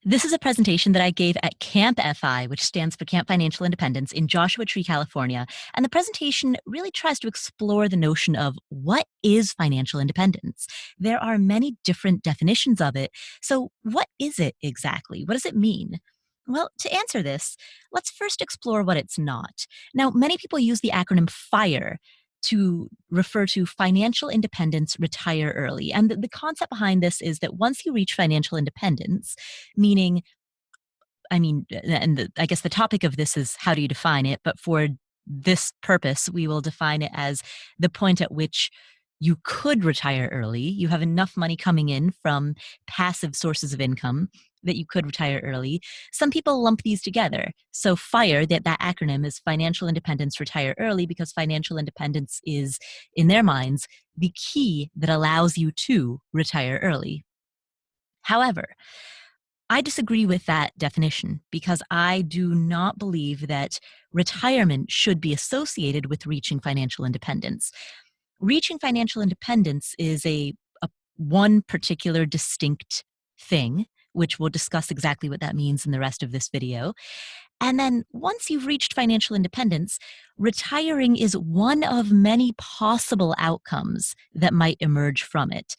This is a presentation that I gave at Camp FI, which stands for Camp Financial Independence in Joshua Tree, California. And the presentation really tries to explore the notion of what is financial independence. There are many different definitions of it. So, what is it exactly? What does it mean? Well, to answer this, let's first explore what it's not. Now, many people use the acronym FIRE to refer to financial independence, retire early. And the concept behind this is that once you reach financial independence, meaning I guess the topic of this is how do you define it? But for this purpose, we will define it as the point at which you could retire early. You have enough money coming in from passive sources of income that you could retire early. Some people lump these together. So FIRE, that acronym is Financial Independence Retire Early, because financial independence is, in their minds, the key that allows you to retire early. However, I disagree with that definition because I do not believe that retirement should be associated with reaching financial independence. Reaching financial independence is a one particular distinct thing, which we'll discuss exactly what that means in the rest of this video. And then once you've reached financial independence, retiring is one of many possible outcomes that might emerge from it.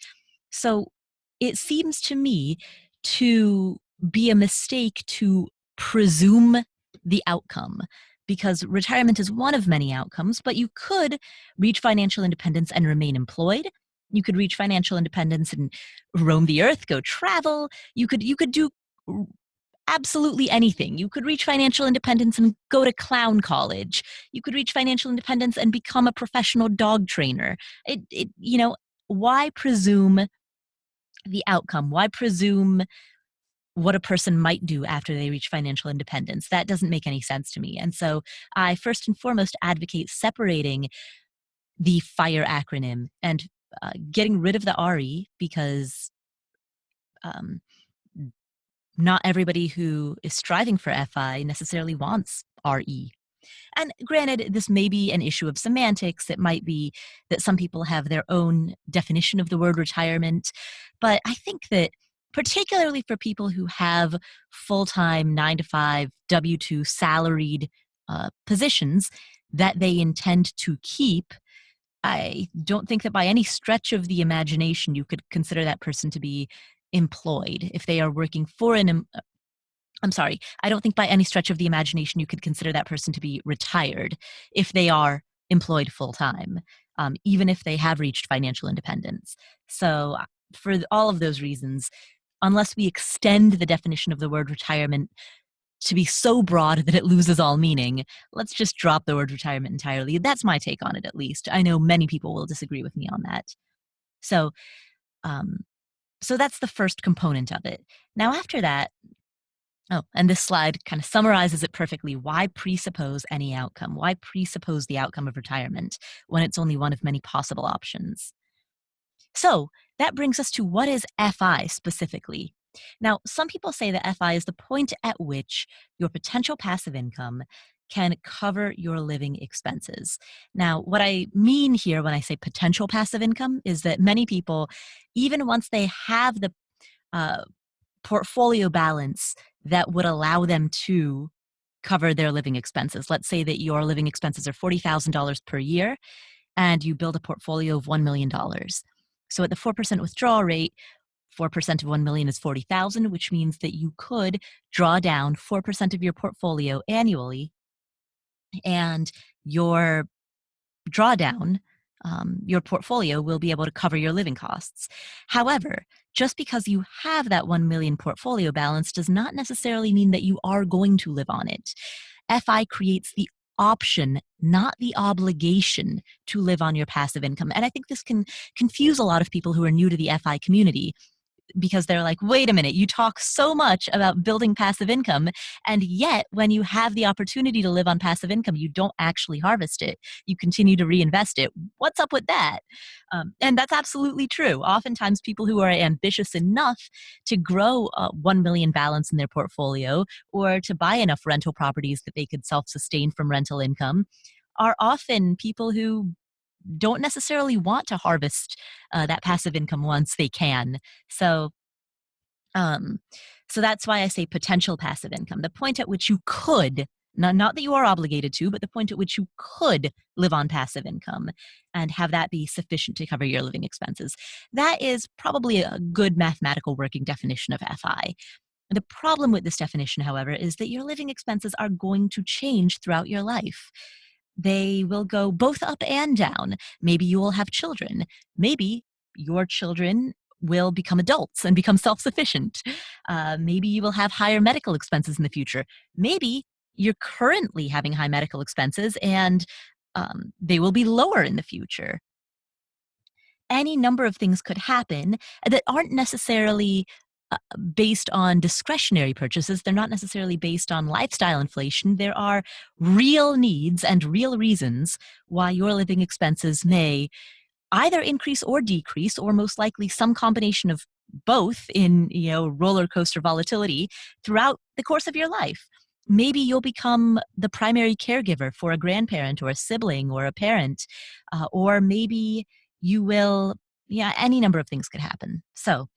So it seems to me to be a mistake to presume the outcome, because retirement is one of many outcomes, but you could reach financial independence and remain employed. You could reach financial independence and roam the earth, go travel. You could do absolutely anything. You could reach financial independence and go to clown college. You could reach financial independence and become a professional dog trainer. Why presume the outcome? Why presume what a person might do after they reach financial independence? That doesn't make any sense to me. And so I first and foremost advocate separating the FIRE acronym and getting rid of the RE, because not everybody who is striving for FI necessarily wants RE. And granted, this may be an issue of semantics. It might be that some people have their own definition of the word retirement. But I think that particularly for people who have full-time 9-to-5 W-2 salaried positions that they intend to keep, I don't think that by any stretch of the imagination you could consider that person to be employed. If they are working for I don't think by any stretch of the imagination you could consider that person to be retired if they are employed full time, even if they have reached financial independence. So, for all of those reasons, unless we extend the definition of the word retirement to be so broad that it loses all meaning, let's just drop the word retirement entirely. That's my take on it, at least. I know many people will disagree with me on that. So, so that's the first component of it. Now, after that, and this slide kind of summarizes it perfectly. Why presuppose any outcome? Why presuppose the outcome of retirement when it's only one of many possible options? So that brings us to what is FI specifically. Now, some people say that FI is the point at which your potential passive income can cover your living expenses. Now, what I mean here when I say potential passive income is that many people, even once they have the portfolio balance that would allow them to cover their living expenses. Let's say that your living expenses are $40,000 per year and you build a portfolio of $1 million. So at the 4% withdrawal rate, 4% of 1 million is 40,000, which means that you could draw down 4% of your portfolio annually, and your drawdown, your portfolio will be able to cover your living costs. However, just because you have that 1 million portfolio balance does not necessarily mean that you are going to live on it. FI creates the option, not the obligation, to live on your passive income. And I think this can confuse a lot of people who are new to the FI community, because they're like, wait a minute, you talk so much about building passive income, and yet when you have the opportunity to live on passive income, you don't actually harvest it. You continue to reinvest it. What's up with that? And that's absolutely true. Oftentimes people who are ambitious enough to grow a 1 million balance in their portfolio, or to buy enough rental properties that they could self-sustain from rental income, are often people who don't necessarily want to harvest that passive income once they can. So So that's why I say potential passive income, the point at which you could, not that you are obligated to, but the point at which you could live on passive income and have that be sufficient to cover your living expenses. That is probably a good mathematical working definition of FI. The problem with this definition, however, is that your living expenses are going to change throughout your life. They will go both up and down. Maybe you will have children. Maybe your children will become adults and become self sufficient. Maybe you will have higher medical expenses in the future. Maybe you're currently having high medical expenses and they will be lower in the future. Any number of things could happen that aren't necessarily based on discretionary purchases. They're not necessarily based on lifestyle inflation. There are real needs and real reasons why your living expenses may either increase or decrease, or most likely some combination of both in, roller coaster volatility throughout the course of your life. Maybe you'll become the primary caregiver for a grandparent or a sibling or a parent, or maybe you will, any number of things could happen. So,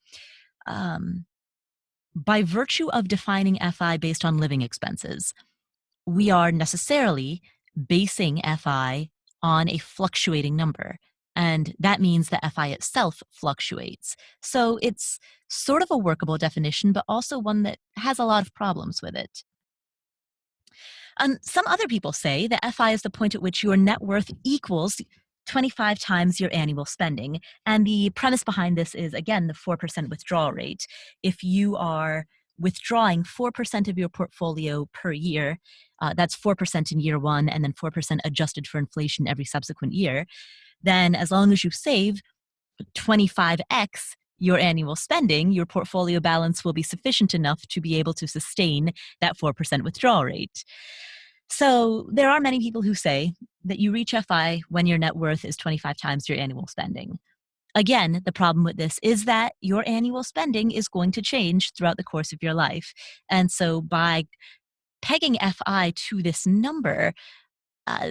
by virtue of defining FI based on living expenses, we are necessarily basing FI on a fluctuating number. And that means that FI itself fluctuates. So it's sort of a workable definition, but also one that has a lot of problems with it. Some other people say that FI is the point at which your net worth equals 25 times your annual spending. And the premise behind this is, again, the 4% withdrawal rate. If you are withdrawing 4% of your portfolio per year, that's 4% in year one and then 4% adjusted for inflation every subsequent year, then as long as you save 25x your annual spending, your portfolio balance will be sufficient enough to be able to sustain that 4% withdrawal rate. So there are many people who say that you reach FI when your net worth is 25 times your annual spending. Again, the problem with this is that your annual spending is going to change throughout the course of your life. And so by pegging FI to this number,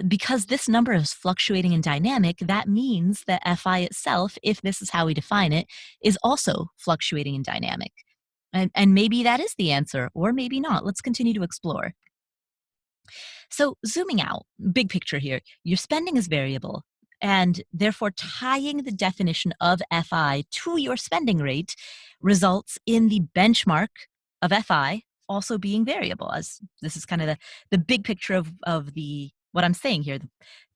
because this number is fluctuating and dynamic, that means that FI itself, if this is how we define it, is also fluctuating and dynamic. And maybe that is the answer, or maybe not. Let's continue to explore. So, zooming out, big picture here, your spending is variable, and therefore tying the definition of FI to your spending rate results in the benchmark of FI also being variable. As this is kind of the big picture of the what I'm saying here,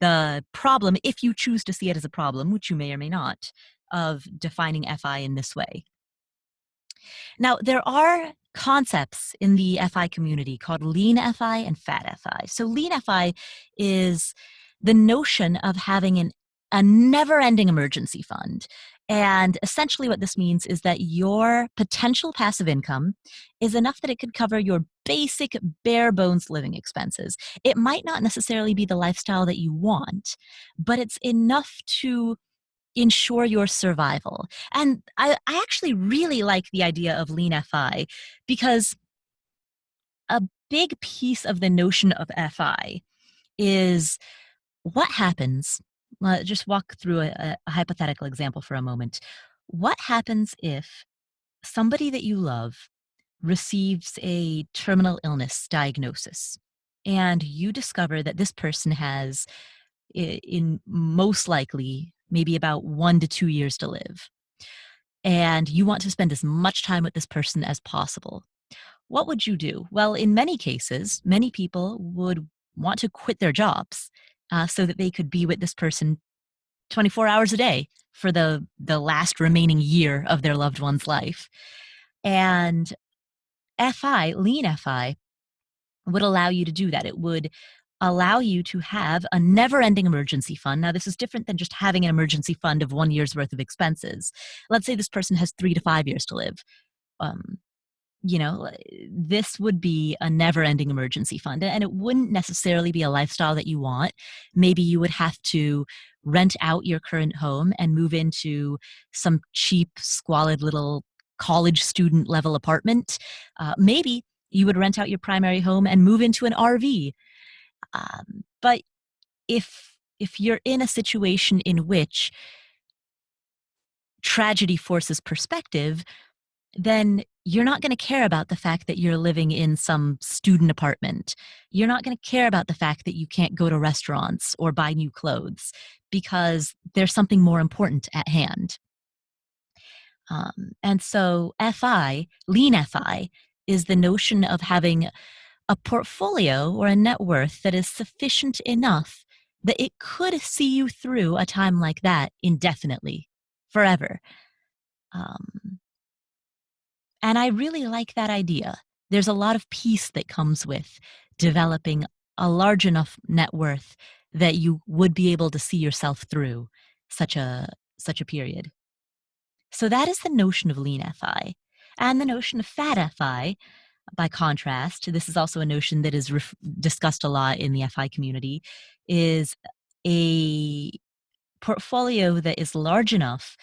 the problem, if you choose to see it as a problem, which you may or may not, of defining FI in this way. Now, there are concepts in the FI community called lean FI and fat FI. So, lean FI is the notion of having a never ending emergency fund. And essentially, what this means is that your potential passive income is enough that it could cover your basic bare bones living expenses. It might not necessarily be the lifestyle that you want, but it's enough to ensure your survival. And I actually really like the idea of lean FI because a big piece of the notion of FI is what happens. Just walk through a hypothetical example for a moment. What happens if somebody that you love receives a terminal illness diagnosis and you discover that this person has, in most likely, maybe about 1 to 2 years to live, and you want to spend as much time with this person as possible? What would you do? Well, in many cases, many people would want to quit their jobs so that they could be with this person 24 hours a day for the last remaining year of their loved one's life. And lean FI, would allow you to do that. It would allow you to have a never-ending emergency fund. Now, this is different than just having an emergency fund of 1 year's worth of expenses. Let's say this person has 3 to 5 years to live. Um, this would be a never-ending emergency fund, and it wouldn't necessarily be a lifestyle that you want. Maybe you would have to rent out your current home and move into some cheap, squalid little college student level apartment. Maybe you would rent out your primary home and move into an RV. But if you're in a situation in which tragedy forces perspective, then you're not going to care about the fact that you're living in some student apartment. You're not going to care about the fact that you can't go to restaurants or buy new clothes because there's something more important at hand. And so lean FI, is the notion of having a portfolio or a net worth that is sufficient enough that it could see you through a time like that indefinitely, forever. Um, and I really like that idea. There's a lot of peace that comes with developing a large enough net worth that you would be able to see yourself through such a such a period. So that is the notion of lean FI. And the notion of fat FI, by contrast, this is also a notion that is discussed a lot in the FI community, is a portfolio that is large enough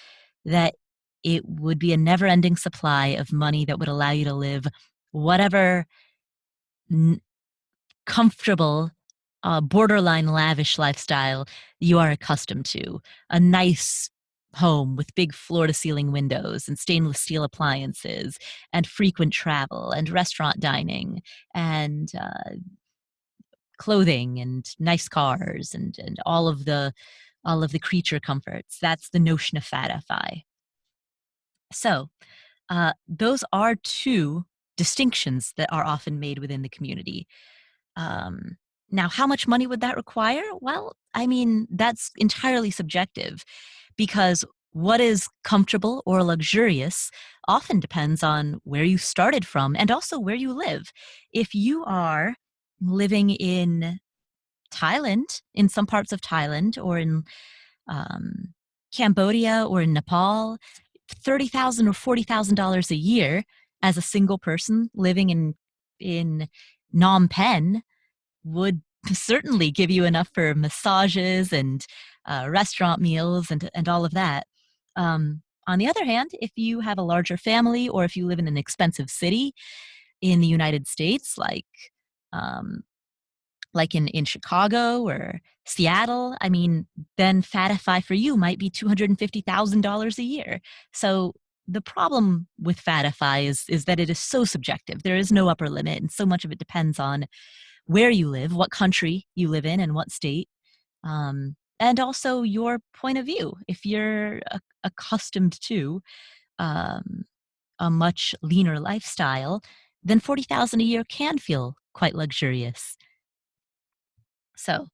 that it would be a never-ending supply of money that would allow you to live whatever comfortable, borderline lavish lifestyle you are accustomed to. A nice home with big floor to ceiling windows and stainless steel appliances and frequent travel and restaurant dining and clothing and nice cars and all of the creature comforts. That's the notion of fat FI. So those are two distinctions that are often made within the community. Um, Now, how much money would that require? Well, I mean, that's entirely subjective because what is comfortable or luxurious often depends on where you started from and also where you live. If you are living in Thailand, in some parts of Thailand, or in um, Cambodia or in Nepal, $30,000 or $40,000 a year as a single person living in Phnom Penh would certainly give you enough for massages and restaurant meals and all of that. On the other hand, if you have a larger family or if you live in an expensive city in the United States, um, like in Chicago or Seattle, I mean, then Fatify for you might be $250,000 a year. So the problem with Fatify is that it is so subjective. There is no upper limit, and so much of it depends on where you live, what country you live in, and what state, and also your point of view. If you're accustomed to um, a much leaner lifestyle, then 40,000 a year can feel quite luxurious. So,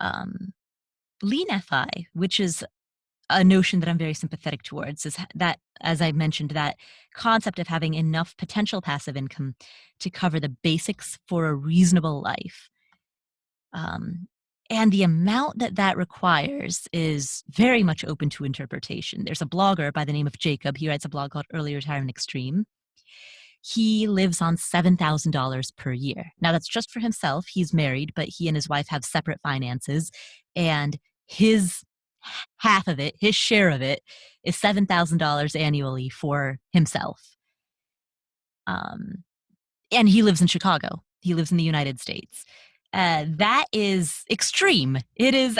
um, lean FI, which is a notion that I'm very sympathetic towards, is that, as I mentioned, that concept of having enough potential passive income to cover the basics for a reasonable life. And the amount that that requires is very much open to interpretation. There's a blogger by the name of Jacob. He writes a blog called Early Retirement Extreme. He lives on $7,000 per year. Now, that's just for himself. He's married, but he and his wife have separate finances. And his half of it, his share of it, is $7,000 annually for himself. And he lives in Chicago. He lives in the United States. That is extreme. It is,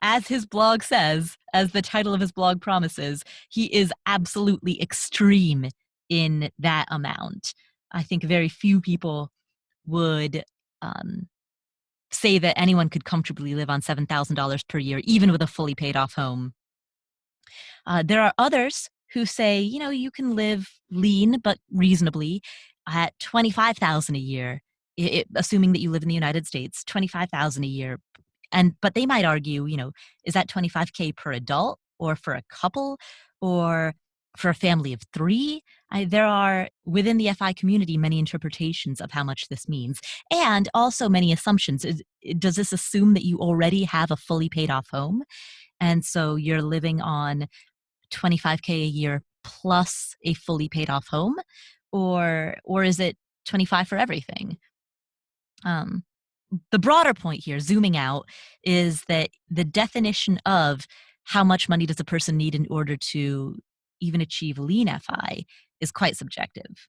as his blog says, as the title of his blog promises, he is absolutely extreme in that amount. I think very few people would say that anyone could comfortably live on $7,000 per year, even with a fully paid off home. There are others who say, you can live lean but reasonably at $25,000 a year, assuming that you live in the United States, $25,000 a year. But they might argue, is that $25K per adult or for a couple or for a family of three? There are, within the FI community, many interpretations of how much this means, and also many assumptions. Does this assume that you already have a fully paid off home? And so you're living on $25K a year plus a fully paid off home, or is it 25 for everything? The broader point here, zooming out, is that the definition of how much money does a person need in order to even achieve lean FI is quite subjective.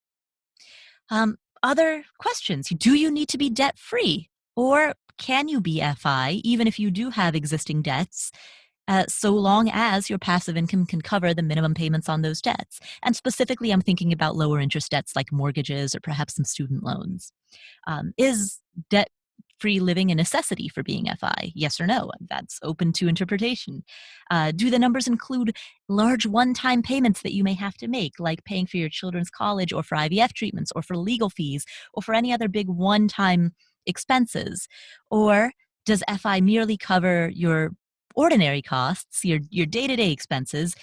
Other questions: do you need to be debt free, or can you be FI even if you do have existing debts so long as your passive income can cover the minimum payments on those debts. And specifically, I'm thinking about lower interest debts like mortgages or perhaps some student loans. Is debt free living a necessity for being FI? Yes or no? That's open to interpretation. Do the numbers include large one time payments that you may have to make, like paying for your children's college or for IVF treatments or for legal fees or for any other big one time expenses? Or does FI merely cover your ordinary costs, your day to day expenses,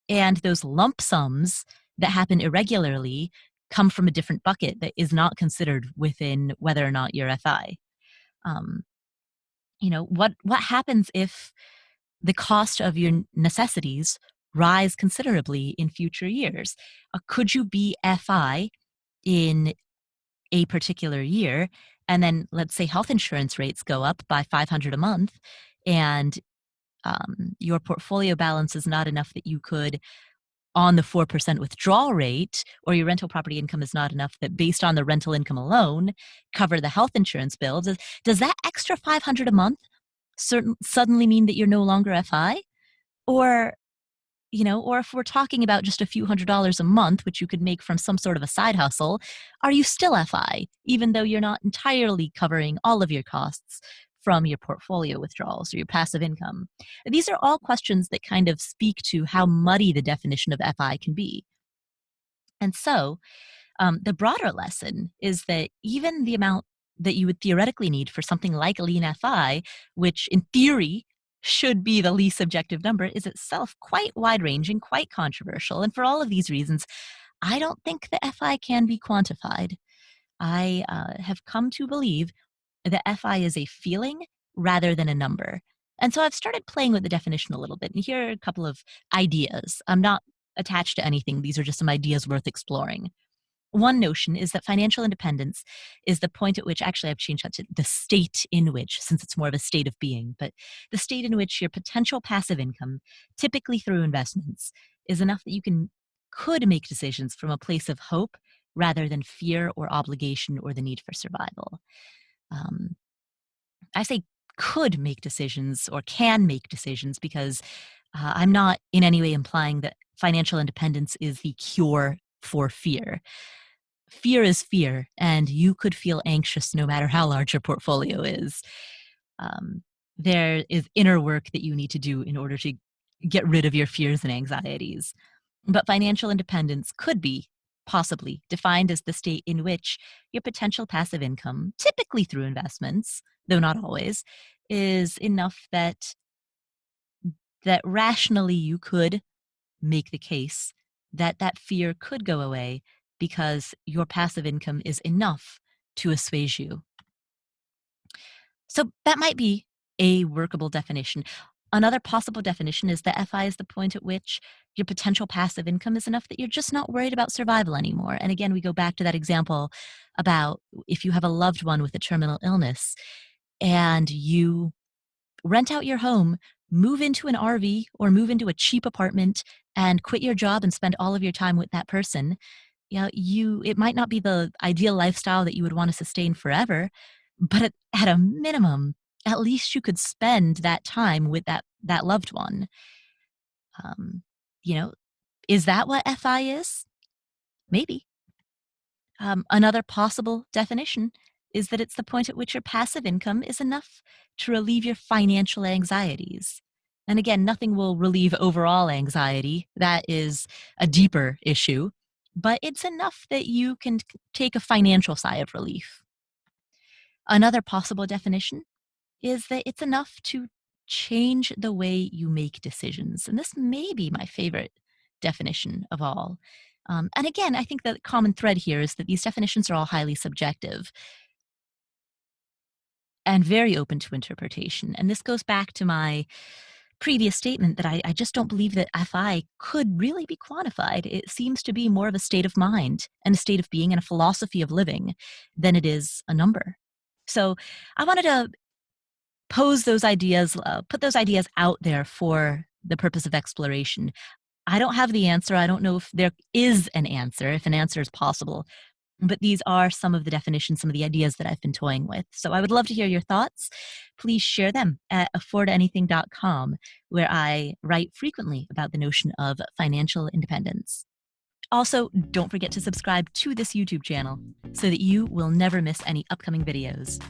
and those lump sums that happen irregularly come from a different bucket that is not considered within whether or not you're FI. Um, what happens if the cost of your necessities rise considerably in future years? Could you be FI in a particular year, and then let's say health insurance rates go up by 500 a month, and your portfolio balance is not enough that you could, on the 4% withdrawal rate, or your rental property income is not enough that based on the rental income alone cover the health insurance bill. Does that extra 500 a month suddenly mean that you're no longer FI? Or, or if we're talking about just a few $100s a month, which you could make from some sort of a side hustle, are you still FI, even though you're not entirely covering all of your costs from your portfolio withdrawals or your passive income? These are all questions that kind of speak to how muddy the definition of FI can be. And so, the broader lesson is that even the amount that you would theoretically need for something like lean FI, which in theory should be the least subjective number, is itself quite wide ranging, quite controversial. And for all of these reasons, I don't think the FI can be quantified. I have come to believe that FI is a feeling rather than a number. And so I've started playing with the definition a little bit. And here are a couple of ideas. I'm not attached to anything, these are just some ideas worth exploring. One notion is that financial independence is the point at which, actually, I've changed that to the state in which, since it's more of a state of being, but the state in which your potential passive income, typically through investments, is enough that you could make decisions from a place of hope rather than fear or obligation or the need for survival. Um, I say could make decisions or can make decisions because I'm not in any way implying that financial independence is the cure for fear. Fear is fear, and you could feel anxious no matter how large your portfolio is. Um, there is inner work that you need to do in order to get rid of your fears and anxieties. But financial independence could be possibly defined as the state in which your potential passive income, typically through investments, though not always, is enough that rationally you could make the case that that fear could go away because your passive income is enough to assuage you. So that might be a workable definition. Another possible definition is that FI is the point at which your potential passive income is enough that you're just not worried about survival anymore. And again, we go back to that example about if you have a loved one with a terminal illness and you rent out your home, move into an RV or move into a cheap apartment and quit your job and spend all of your time with that person. It might not be the ideal lifestyle that you would want to sustain forever, but at a minimum, at least you could spend that time with that loved one. Um, you know, is that what FI is? Maybe. Another possible definition is that it's the point at which your passive income is enough to relieve your financial anxieties. And again, nothing will relieve overall anxiety. That is a deeper issue, but it's enough that you can take a financial sigh of relief. Another possible definition is that it's enough to change the way you make decisions. And this may be my favorite definition of all. And again, I think the common thread here is that these definitions are all highly subjective and very open to interpretation. And this goes back to my previous statement that I just don't believe that FI could really be quantified. It seems to be more of a state of mind and a state of being and a philosophy of living than it is a number. So I wanted to pose those ideas, put those ideas out there for the purpose of exploration. I don't have the answer. I don't know if there is an answer, if an answer is possible. But these are some of the definitions, some of the ideas that I've been toying with. So I would love to hear your thoughts. Please share them at affordanything.com, where I write frequently about the notion of financial independence. Also, don't forget to subscribe to this YouTube channel so that you will never miss any upcoming videos.